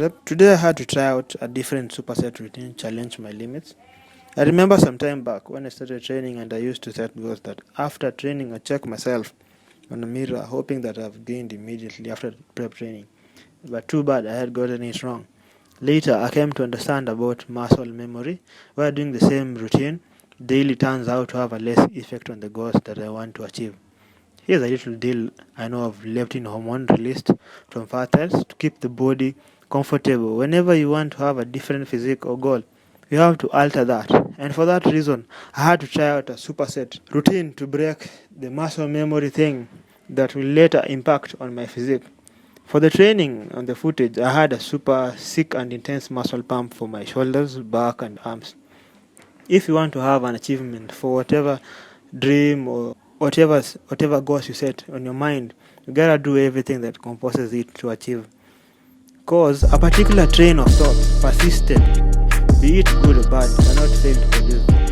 rep. Today I had to try out a different superset routine, challenge my limits. I remember some time back when I started training and I used to set goals that after training I check myself on the mirror hoping that I've gained immediately after prep training. But too bad I had gotten it wrong. Later I came to understand about muscle memory, where doing the same routine daily turns out to have a less effect on the goals that I want to achieve. Here's a little deal I know of leptin hormone released from fat cells to keep the body comfortable. Whenever you want to have a different physique or goal, you have to alter that. And for that reason, I had to try out a superset routine to break the muscle memory thing that will later impact on my physique. For the training on the footage, I had a super sick and intense muscle pump for my shoulders, back, and arms. If you want to have an achievement for whatever dream or whatever goals you set on your mind, you gotta do everything that composes it to achieve. Cause a particular train of thought, persisted, be it good or bad, cannot fail to produce